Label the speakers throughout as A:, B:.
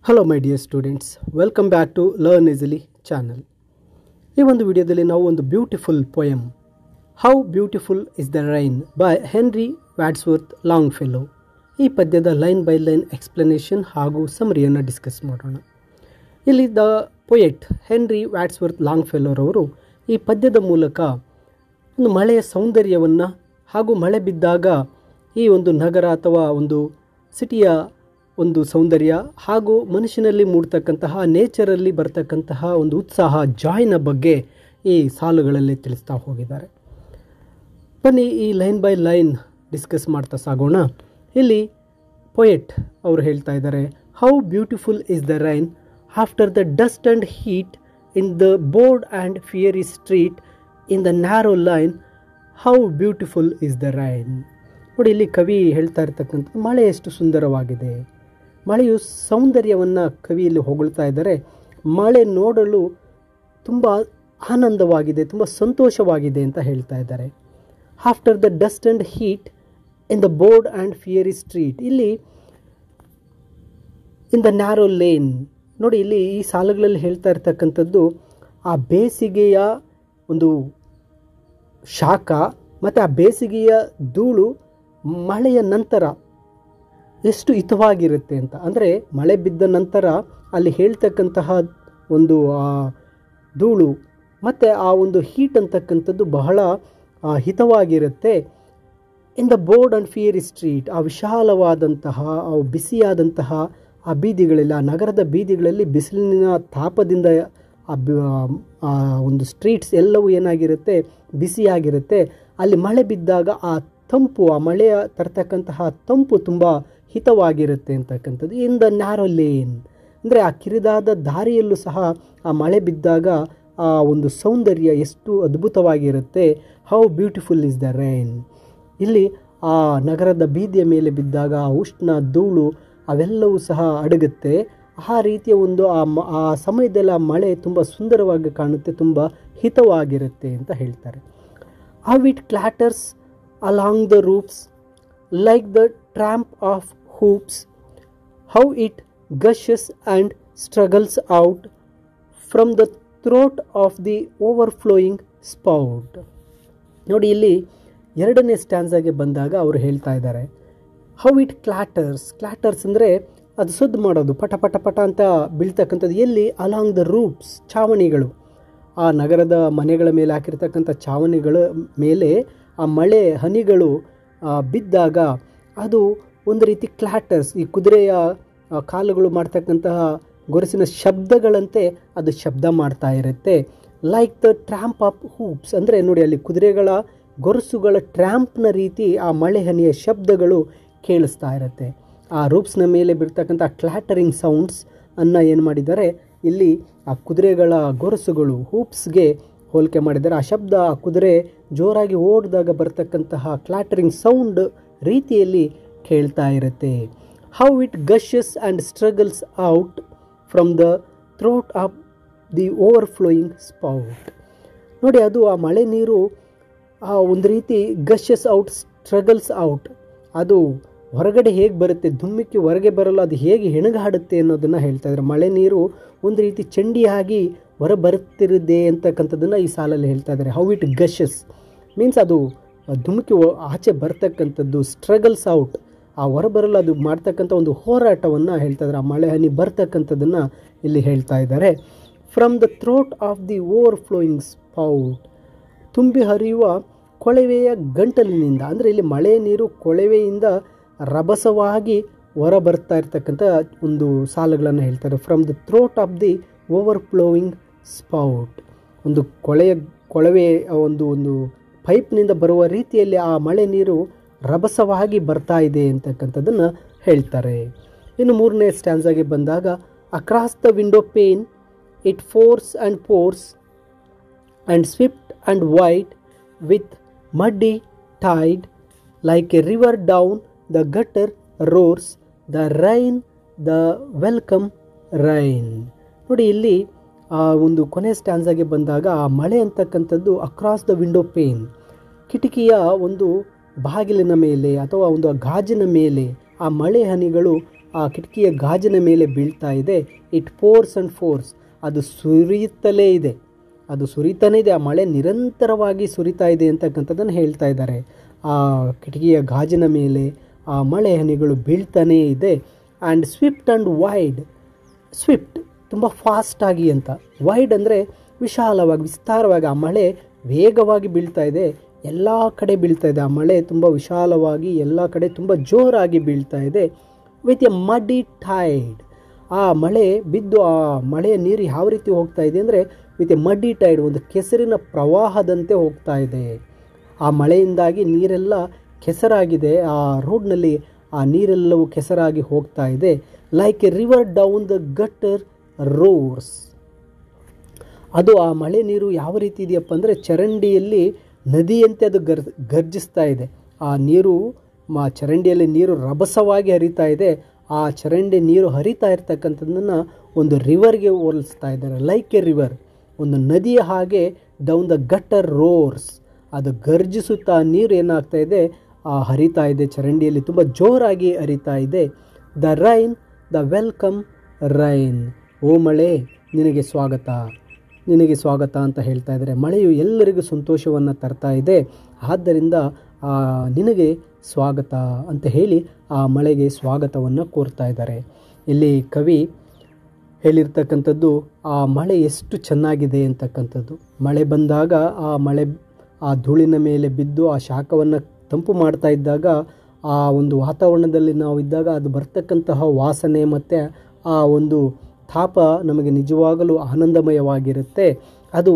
A: Hello my dear students, welcome back to learn easily channel. ಈ ಒಂದು ವಿಡಿಯೋದಲ್ಲಿ ನಾವು ಒಂದು beautiful poem how beautiful is the rain by Henry Wadsworth Longfellow, ಈ ಪದ್ಯದ ಲೈನ್ ಬೈ ಲೈನ್ ಎಕ್ಸ್ಪ್ಲನೇಷನ್ ಹಾಗೂ ಸಮರಿಯನ್ನು discuss ಮಾಡೋಣ. ಇಲ್ಲಿ ದ ಪೊಯೆಟ್ ಹೆನ್ರಿ ವ್ಯಾಡ್ಸ್ವರ್ತ್ ಲಾಂಗ್ಫೆಲೋರವರು ಈ ಪದ್ಯದ ಮೂಲಕ ಒಂದು ಮಳೆಯ ಸೌಂದರ್ಯವನ್ನು ಹಾಗೂ ಮಳೆ ಬಿದ್ದಾಗ ಈ ಒಂದು ನಗರ ಅಥವಾ ಒಂದು ಸಿಟಿಯ ಒಂದು ಸೌಂದರ್ಯ ಹಾಗೂ ಮನುಷ್ಯನಲ್ಲಿ ಮೂಡ್ತಕ್ಕಂತಹ ನೇಚರಲ್ಲಿ ಬರ್ತಕ್ಕಂತಹ ಒಂದು ಉತ್ಸಾಹ, ಜಾಯ್ನ ಬಗ್ಗೆ ಈ ಸಾಲುಗಳಲ್ಲಿ ತಿಳಿಸ್ತಾ ಹೋಗಿದ್ದಾರೆ. ಬನ್ನಿ ಈ ಲೈನ್ ಬೈ ಲೈನ್ ಡಿಸ್ಕಸ್ ಮಾಡ್ತಾ ಸಾಗೋಣ. ಇಲ್ಲಿ ಪೊಯೆಟ್ ಅವರು ಹೇಳ್ತಾ ಇದ್ದಾರೆ, how beautiful is the rain after the dust and heat in the broad and fiery street in the narrow lane, how beautiful is the rain. ನೋಡಿ, ಇಲ್ಲಿ ಕವಿ ಹೇಳ್ತಾ ಇರ್ತಕ್ಕಂಥದ್ದು ಮಳೆ ಎಷ್ಟು ಸುಂದರವಾಗಿದೆ. ಮಳೆಯು ಸೌಂದರ್ಯವನ್ನು ಕವಿಯಲ್ಲಿ ಹೊಗಳ್ತಾ ಇದ್ದಾರೆ. ಮಳೆ ನೋಡಲು ತುಂಬ ಆನಂದವಾಗಿದೆ, ತುಂಬ ಸಂತೋಷವಾಗಿದೆ ಅಂತ ಹೇಳ್ತಾ ಇದ್ದಾರೆ. After the dust and heat in the broad and fiery street, ಇಲ್ಲಿ ಇನ್ ದ ನ್ಯಾರೋ ಲೇನ್. ನೋಡಿ, ಇಲ್ಲಿ ಈ ಸಾಲುಗಳಲ್ಲಿ ಹೇಳ್ತಾ ಇರ್ತಕ್ಕಂಥದ್ದು ಆ ಬೇಸಿಗೆಯ ಒಂದು ಶಾಖ ಮತ್ತು ಆ ಬೇಸಿಗೆಯ ಧೂಳು ಮಳೆಯ ನಂತರ ಎಷ್ಟು ಹಿತವಾಗಿರುತ್ತೆ ಅಂತ. ಅಂದರೆ ಮಳೆ ಬಿದ್ದ ನಂತರ ಅಲ್ಲಿ ಹೇಳ್ತಕ್ಕಂತಹ ಒಂದು ಧೂಳು ಮತ್ತು ಆ ಒಂದು ಹೀಟ್ ಅಂತಕ್ಕಂಥದ್ದು ಬಹಳ ಹಿತವಾಗಿರುತ್ತೆ. In the broad and fiery street, ಆ ವಿಶಾಲವಾದಂತಹ ಬಿಸಿಯಾದಂತಹ ಆ ಬೀದಿಗಳಲ್ಲಿ, ಆ ನಗರದ ಬೀದಿಗಳಲ್ಲಿ ಬಿಸಿಲಿನ ತಾಪದಿಂದ ಆ ಒಂದು ಸ್ಟ್ರೀಟ್ಸ್ ಎಲ್ಲವೂ ಏನಾಗಿರುತ್ತೆ, ಬಿಸಿಯಾಗಿರುತ್ತೆ. ಅಲ್ಲಿ ಮಳೆ ಬಿದ್ದಾಗ ಆ ತಂಪು, ಆ ಮಳೆಯ ತರ್ತಕ್ಕಂತಹ ತಂಪು ತುಂಬ ಹಿತವಾಗಿರುತ್ತೆ ಅಂತಕ್ಕಂಥದ್ದು. ಇನ್ ದ ನ್ಯಾರೋ ಲೇನ್ ಅಂದರೆ ಆ ಕಿರಿದಾದ ದಾರಿಯಲ್ಲೂ ಸಹ ಆ ಮಳೆ ಬಿದ್ದಾಗ ಆ ಒಂದು ಸೌಂದರ್ಯ ಎಷ್ಟು ಅದ್ಭುತವಾಗಿರುತ್ತೆ. How beautiful is the rain. ಇಲ್ಲಿ ಆ ನಗರದ ಬೀದಿಯ ಮೇಲೆ ಬಿದ್ದಾಗ ಆ ಉಷ್ಣ, ಧೂಳು ಅವೆಲ್ಲವೂ ಸಹ ಅಡಗುತ್ತೆ. ಆ ರೀತಿಯ ಒಂದು ಆ ಸಮಯದಲ್ಲಿ ಆ ಮಳೆ ತುಂಬ ಸುಂದರವಾಗಿ ಕಾಣುತ್ತೆ, ತುಂಬ ಹಿತವಾಗಿರುತ್ತೆ ಅಂತ ಹೇಳ್ತಾರೆ. How it clatters along the roofs like the tramp of hoops, how it gushes and struggles out from the throat of the overflowing spout. ನೋಡಿ, ಇಲ್ಲಿ ಎರಡನೇ ಸ್ಟ್ಯಾನ್ಸಾಗೆ ಬಂದಾಗ ಅವರು ಹೇಳ್ತಾ ಇದ್ದಾರೆ, ಹೌ ಇಟ್ ಕ್ಲಾಟರ್ಸ್ ಅಂದರೆ ಅದು ಸದ್ದು ಮಾಡೋದು, ಪಟ ಪಟ ಪಟ ಅಂತ ಬೀಳ್ತಕ್ಕಂಥದ್ದು. ಎಲ್ಲಿ? ಅಲಾಂಗ್ ದ ರೂಫ್ಸ್, ಛಾವಣಿಗಳು, ಆ ನಗರದ ಮನೆಗಳ ಮೇಲೆ ಹಾಕಿರ್ತಕ್ಕಂಥ ಛಾವಣಿಗಳ ಮೇಲೆ ಆ ಮಳೆ ಹನಿಗಳು ಬಿದ್ದಾಗ ಅದು ಒಂದು ರೀತಿ ಕ್ಲಾಟರ್ಸ್, ಈ ಕುದುರೆಯ ಕಾಲುಗಳು ಮಾಡ್ತಕ್ಕಂತಹ ಗೊರಸಿನ ಶಬ್ದಗಳಂತೆ ಅದು ಶಬ್ದ ಮಾಡ್ತಾ ಇರುತ್ತೆ. Like the tramp of hoops ಅಂದರೆ ನೋಡಿ, ಅಲ್ಲಿ ಕುದುರೆಗಳ ಗೊರಸುಗಳ ಟ್ರ್ಯಾಂಪ್ನ ರೀತಿ ಆ ಮಳೆ ಹನಿಯ ಶಬ್ದಗಳು ಕೇಳಿಸ್ತಾ ಇರುತ್ತೆ. ಆ ರೂಪ್ಸ್ನ ಮೇಲೆ ಬಿಡ್ತಕ್ಕಂಥ ಕ್ಲಾಟರಿಂಗ್ ಸೌಂಡ್ಸ್ ಅನ್ನು ಏನು ಮಾಡಿದ್ದಾರೆ, ಇಲ್ಲಿ ಆ ಕುದುರೆಗಳ ಗೊರಸುಗಳು ಹೂಪ್ಸ್ಗೆ ಹೋಲಿಕೆ ಮಾಡಿದ್ದಾರೆ. ಆ ಶಬ್ದ ಆ ಕುದುರೆ ಜೋರಾಗಿ ಓಡಿದಾಗ ಬರ್ತಕ್ಕಂತಹ ಕ್ಲಾಟರಿಂಗ್ ಸೌಂಡ್ ರೀತಿಯಲ್ಲಿ ಕೇಳ್ತಾ ಇರುತ್ತೆ. How it gushes and struggles out from the throat of the overflowing spout. ನೋಡಿ, ಅದು ಆ ಮಳೆ ನೀರು ಒಂದು ರೀತಿ ಗಷಸ್ ಔಟ್, ಸ್ಟ್ರಗಲ್ಸ್ ಔಟ್, ಅದು ಹೊರಗಡೆ ಹೇಗೆ ಬರುತ್ತೆ, ಧುಮ್ಮಿಕ್ಕಿ ಹೊರಗೆ ಬರಲ್ಲ, ಅದು ಹೇಗೆ ಹೆಣಗಾಡುತ್ತೆ ಅನ್ನೋದನ್ನು ಹೇಳ್ತಾ ಇದ್ದಾರೆ. ಮಳೆ ನೀರು ಒಂದು ರೀತಿ ಚಂಡಿಯಾಗಿ ಹೊರ ಬರುತ್ತಿರುತ್ತದೆ ಅಂತಕ್ಕಂಥದ್ದನ್ನು ಈ ಸಾಲಲ್ಲಿ ಹೇಳ್ತಾ ಇದ್ದಾರೆ. ಹೌ ಇಟ್ ಗಷಸ್ ಮೀನ್ಸ್ ಅದು ಧುಮುಕಿ ಆಚೆ ಬರ್ತಕ್ಕಂಥದ್ದು, ಸ್ಟ್ರಗಲ್ಸ್ ಔಟ್, ಆ ಹೊರಬರಲ್ಲ ಅದು ಮಾಡ್ತಕ್ಕಂಥ ಒಂದು ಹೋರಾಟವನ್ನು ಹೇಳ್ತಾ ಇದ್ದಾರೆ. ಆ ಮಳೆ ಹನಿ ಬರ್ತಕ್ಕಂಥದ್ದನ್ನು ಇಲ್ಲಿ ಹೇಳ್ತಾ ಇದ್ದಾರೆ. From the throat of the overflowing spout, ತುಂಬಿ ಹರಿಯುವ ಕೊಳವೆಯ ಗಂಟಲಿನಿಂದ, ಅಂದರೆ ಇಲ್ಲಿ ಮಳೆ ನೀರು ಕೊಳವೆಯಿಂದ ರಭಸವಾಗಿ ಹೊರ ಬರ್ತಾ ಇರ್ತಕ್ಕಂಥ ಒಂದು ಸಾಲುಗಳನ್ನು ಹೇಳ್ತಾರೆ. From the throat of the overflowing spout, ಒಂದು ಕೊಳವೆ ಒಂದು ಪೈಪ್ನಿಂದ ಬರುವ ರೀತಿಯಲ್ಲಿ ಆ ಮಳೆ ನೀರು ರಭಸವಾಗಿ ಬರ್ತಾ ಇದೆ ಅಂತಕ್ಕಂಥದ್ದನ್ನು ಹೇಳ್ತಾರೆ. ಇನ್ನು ಮೂರನೇ ಸ್ಟ್ಯಾನ್ಸಾಗೆ ಬಂದಾಗ, across the window pane it pours and pours and swift and wide with muddy tide like a river down the gutter roars the rain the welcome rain. ನೋಡಿ, ಇಲ್ಲಿ ಒಂದು ಕೊನೆ ಸ್ಟ್ಯಾನ್ಸಾಗೆ ಬಂದಾಗ ಆ ಮಳೆ ಅಂತಕ್ಕಂಥದ್ದು ಅಕ್ರಾಸ್ ದ ವಿಂಡೋ ಪೇನ್, ಕಿಟಕಿಯ ಒಂದು ಬಾಗಿಲಿನ ಮೇಲೆ ಅಥವಾ ಒಂದು ಗಾಜಿನ ಮೇಲೆ ಆ ಮಳೆ ಹನಿಗಳು ಆ ಕಿಟಕಿಯ ಗಾಜಿನ ಮೇಲೆ ಬೀಳ್ತಾ ಇದೆ. ಇಟ್ ಪೋರ್ಸ್ ಆ್ಯಂಡ್ ಫೋರ್ಸ್, ಅದು ಸುರಿಯುತ್ತಲೇ ಇದೆ, ಅದು ಸುರಿತಾನೇ ಇದೆ. ಆ ಮಳೆ ನಿರಂತರವಾಗಿ ಸುರಿತಾ ಇದೆ ಅಂತಕ್ಕಂಥದ್ದನ್ನು ಹೇಳ್ತಾ ಇದ್ದಾರೆ. ಆ ಕಿಟಕಿಯ ಗಾಜಿನ ಮೇಲೆ ಆ ಮಳೆ ಹನಿಗಳು ಬೀಳ್ತಾನೇ ಇದೆ. And swift and wide, Swift ತುಂಬ ಫಾಸ್ಟಾಗಿ ಅಂತ, ವೈಡ್ ಅಂದರೆ ವಿಶಾಲವಾಗಿ, ವಿಸ್ತಾರವಾಗಿ. ಆ ಮಳೆ ವೇಗವಾಗಿ ಬೀಳ್ತಾ ಇದೆ, ಎಲ್ಲ ಕಡೆ ಬೀಳ್ತಾ ಇದೆ. ಆ ಮಳೆ ತುಂಬ ವಿಶಾಲವಾಗಿ ಎಲ್ಲ ಕಡೆ ತುಂಬ ಜೋರಾಗಿ ಬೀಳ್ತಾ ಇದೆ. ವಿತ್ ಎ ಮಡಿ ಟೈಡ್, ಆ ಮಳೆ ಬಿದ್ದು ಆ ಮಳೆಯ ನೀರು ಯಾವ ರೀತಿ ಹೋಗ್ತಾ ಇದೆ ಅಂದರೆ ವಿತ್ ಎ ಮಡಿ ಟೈಡ್, ಒಂದು ಕೆಸರಿನ ಪ್ರವಾಹದಂತೆ ಹೋಗ್ತಾ ಇದೆ. ಆ ಮಳೆಯಿಂದಾಗಿ ನೀರೆಲ್ಲ ಕೆಸರಾಗಿದೆ, ಆ ರೋಡ್ನಲ್ಲಿ ಆ ನೀರೆಲ್ಲವೂ ಕೆಸರಾಗಿ ಹೋಗ್ತಾ ಇದೆ. Like a river down the gutter roars, ಅದು ಆ ಮಳೆ ನೀರು ಯಾವ ರೀತಿ ಇದೆಯಪ್ಪ ಅಂದರೆ ಚರಂಡಿಯಲ್ಲಿ ನದಿಯಂತೆ ಅದು ಗರ್ಜಿಸ್ತಾ ಇದೆ. ಆ ನೀರು ಚರಂಡಿಯಲ್ಲಿ ನೀರು ರಭಸವಾಗಿ ಹರಿತಾ ಇದೆ. ಆ ಚರಂಡಿ ನೀರು ಹರಿತಾ ಇರ್ತಕ್ಕಂಥದ್ದನ್ನು ಒಂದು ರಿವರ್ಗೆ ಹೋಲಿಸ್ತಾ ಇದ್ದಾರೆ. ಲೈಕ್ ಎ ರಿವರ್, ಒಂದು ನದಿಯ ಹಾಗೆ ಡೌನ್ ದ ಗಟ್ಟರ್ ರೋರ್ಸ್, ಅದು ಗರ್ಜಿಸುತ್ತಾ ನೀರು ಏನಾಗ್ತಾ ಇದೆ ಹರಿತಾ ಇದೆ, ಚರಂಡಿಯಲ್ಲಿ ತುಂಬ ಜೋರಾಗಿ ಹರಿತಾ ಇದೆ. The rain, the welcome rain, ಓ ಮಳೆ ನಿನಗೆ ಸ್ವಾಗತ, ನಿನಗೆ ಸ್ವಾಗತ ಅಂತ ಹೇಳ್ತಾ ಇದ್ದಾರೆ. ಮಳೆಯು ಎಲ್ಲರಿಗೂ ಸಂತೋಷವನ್ನು ತರ್ತಾ ಇದೆ, ಆದ್ದರಿಂದ ನಿನಗೆ ಸ್ವಾಗತ ಅಂತ ಹೇಳಿ ಆ ಮಳೆಗೆ ಸ್ವಾಗತವನ್ನು ಕೋರ್ತಾ ಇದ್ದಾರೆ. ಇಲ್ಲಿ ಕವಿ ಹೇಳಿರ್ತಕ್ಕಂಥದ್ದು ಆ ಮಳೆ ಎಷ್ಟು ಚೆನ್ನಾಗಿದೆ ಅಂತಕ್ಕಂಥದ್ದು. ಮಳೆ ಬಂದಾಗ ಆ ಧೂಳಿನ ಮೇಲೆ ಬಿದ್ದು ಆ ಶಾಖವನ್ನು ತಂಪು ಮಾಡ್ತಾ ಇದ್ದಾಗ, ಆ ಒಂದು ವಾತಾವರಣದಲ್ಲಿ ನಾವು ಇದ್ದಾಗ ಅದು ಬರ್ತಕ್ಕಂತಹ ವಾಸನೆ ಮತ್ತು ಆ ಒಂದು ತಾಪ ನಮಗೆ ನಿಜವಾಗಲೂ ಆನಂದಮಯವಾಗಿರುತ್ತೆ. ಅದು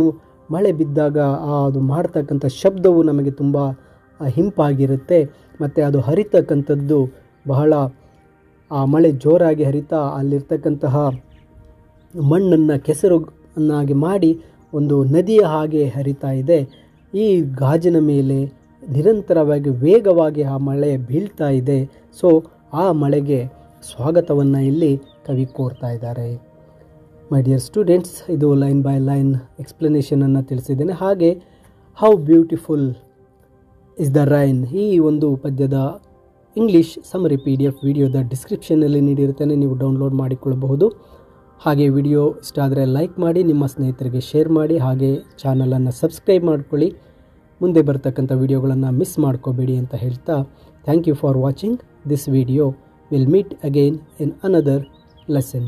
A: ಮಳೆ ಬಿದ್ದಾಗ ಅದು ಮಾಡ್ತಕ್ಕಂಥ ಶಬ್ದವು ನಮಗೆ ತುಂಬ ಹಿಂಪಾಗಿರುತ್ತೆ. ಮತ್ತು ಅದು ಹರಿತಕ್ಕಂಥದ್ದು ಬಹಳ, ಆ ಮಳೆ ಜೋರಾಗಿ ಹರಿತಾ ಅಲ್ಲಿರ್ತಕ್ಕಂತಹ ಮಣ್ಣನ್ನು ಕೆಸರನ್ನಾಗಿ ಮಾಡಿ ಒಂದು ನದಿಯ ಹಾಗೆ ಹರಿತಾ ಇದೆ. ಈ ಗಾಜಿನ ಮೇಲೆ ನಿರಂತರವಾಗಿ ವೇಗವಾಗಿ ಆ ಮಳೆ ಬೀಳ್ತಾ ಇದೆ. ಸೊ ಆ ಮಳೆಗೆ ಸ್ವಾಗತವನ್ನು ಇಲ್ಲಿ ಕವಿ ಕೋರ್ತಾ ಇದ್ದಾರೆ. ಮೈ ಡಿಯರ್ ಸ್ಟೂಡೆಂಟ್ಸ್, ಇದು ಲೈನ್ ಬೈ ಲೈನ್ ಎಕ್ಸ್ಪ್ಲನೇಷನನ್ನು ತಿಳಿಸಿದ್ದೇನೆ. ಹಾಗೆ how beautiful is the rain, ಈ ಒಂದು ಪದ್ಯದ ಇಂಗ್ಲೀಷ್ ಸಮರಿ PDF ವಿಡಿಯೋದ ಡಿಸ್ಕ್ರಿಪ್ಷನ್ನಲ್ಲಿ ನೀಡಿರುತ್ತೇನೆ, ನೀವು ಡೌನ್ಲೋಡ್ ಮಾಡಿಕೊಳ್ಳಬಹುದು. ಹಾಗೆ ವಿಡಿಯೋ ಇಷ್ಟ ಆದರೆ ಲೈಕ್ ಮಾಡಿ, ನಿಮ್ಮ ಸ್ನೇಹಿತರಿಗೆ ಶೇರ್ ಮಾಡಿ, ಹಾಗೆ ಚಾನಲನ್ನು ಸಬ್ಸ್ಕ್ರೈಬ್ ಮಾಡ್ಕೊಳ್ಳಿ. ಮುಂದೆ ಬರ್ತಕ್ಕಂಥ ವಿಡಿಯೋಗಳನ್ನು ಮಿಸ್ ಮಾಡ್ಕೋಬೇಡಿ ಅಂತ ಹೇಳ್ತಾ, thank you for watching this video. Will meet again in another lesson.